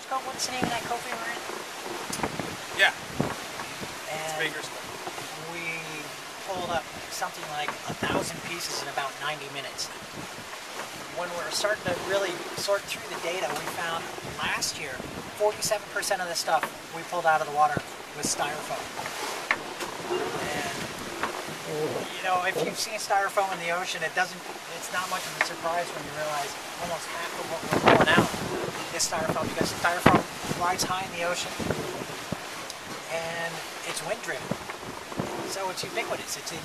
Bakerscope? What's the name of that coat we were in? Yeah. And It's Bakerscope. we pulled up something like 1,000 pieces in about 90 minutes. When we're starting to really sort through the data, we found last year 47% of the stuff we pulled out of the water was styrofoam. And you know, if you've seen styrofoam in the ocean, it's not much of a surprise when you realize almost half of what we're pulling out is styrofoam, because styrofoam rides high in the ocean and it's wind driven. So it's ubiquitous. It's in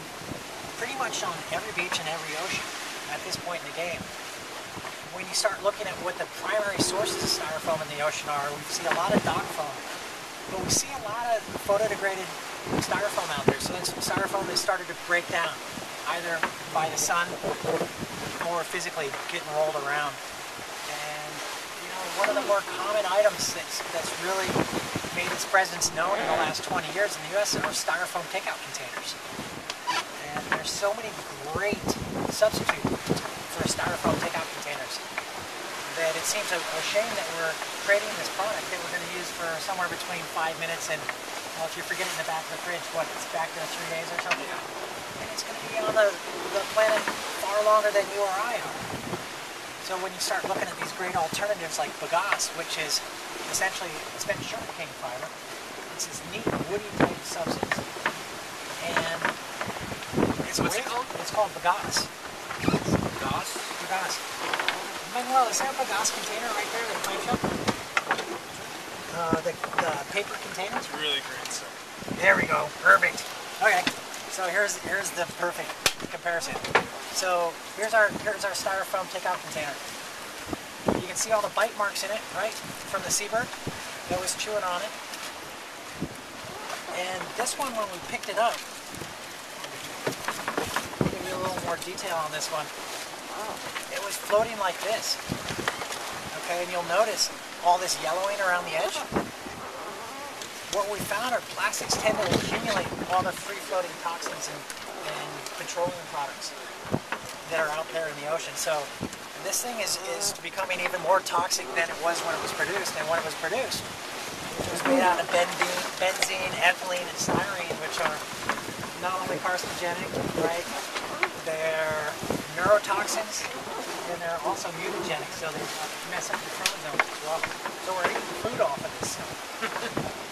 pretty much on every beach and every ocean at this point in the game. When you start looking at what the primary sources of styrofoam in the ocean are, we see a lot of dock foam, but we see a lot of photodegraded styrofoam out there. So that's styrofoam that started to break down, either by the sun or physically getting rolled around. And you know, one of the more common items that's really made its presence known in the last 20 years in the U.S. are styrofoam takeout containers. And there's so many great substitutes for styrofoam takeout containers that it seems a shame that we're creating this product that we're going to use for somewhere between 5 minutes and, well, if you forget it in the back of the fridge, what, it's back there 3 days or something? And it's going to be on the planet far longer than you or I are. So when you start looking at these great alternatives like Bagasse, which is essentially spent sugarcane fiber, it's this neat woody type substance. And it's What's it called? It's called Bagasse. Bagasse? Bagasse. Manuel, is there a Bagasse container right there in the pine shop? The paper container? It's really great stuff. There we go. Perfect. Okay. So here's the perfect comparison. So here's our styrofoam takeout container. You can see all the bite marks in it, right? From the seabird that was chewing on it. And this one, when we picked it up, I'll give you a little more detail on this one. It was floating like this. Okay, and you'll notice all this yellowing around the edge. What we found are plastics tend to accumulate all the free-floating toxins and petroleum products that are out there in the ocean. So this thing is becoming even more toxic than it was when it was produced. And when it was produced, it was made out of benzene, ethylene, and styrene, which are not only carcinogenic, right? They're neurotoxins, and they're also mutagenic, so they mess up your chromosomes as well. So we're eating food off of this stuff.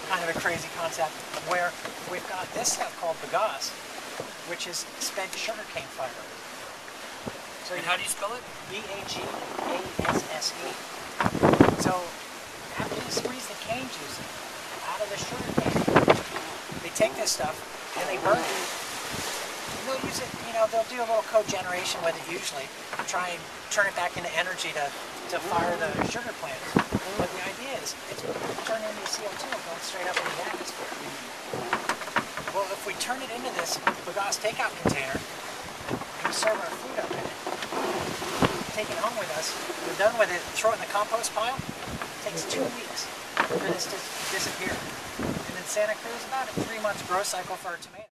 Kind of a crazy concept, where we've got this stuff called Bagasse, which is spent sugarcane fiber. So and how do you spell it? B-A-G-A-S-S-E. So after you squeeze the cane juice out of the sugarcane, they take this stuff and they burn it. And they'll use it, you know, they'll do a little cogeneration with it usually, to try and turn it back into energy to fire the sugar plants. But the idea is it's turning into CO2 and going straight up into the atmosphere. Well, if we turn it into this Bagasse takeout container, and we serve our food up in it, take it home with us, we're done with it, throw it in the compost pile, it takes 2 weeks for this to disappear. And in Santa Cruz, about a 3-month growth cycle for our tomatoes.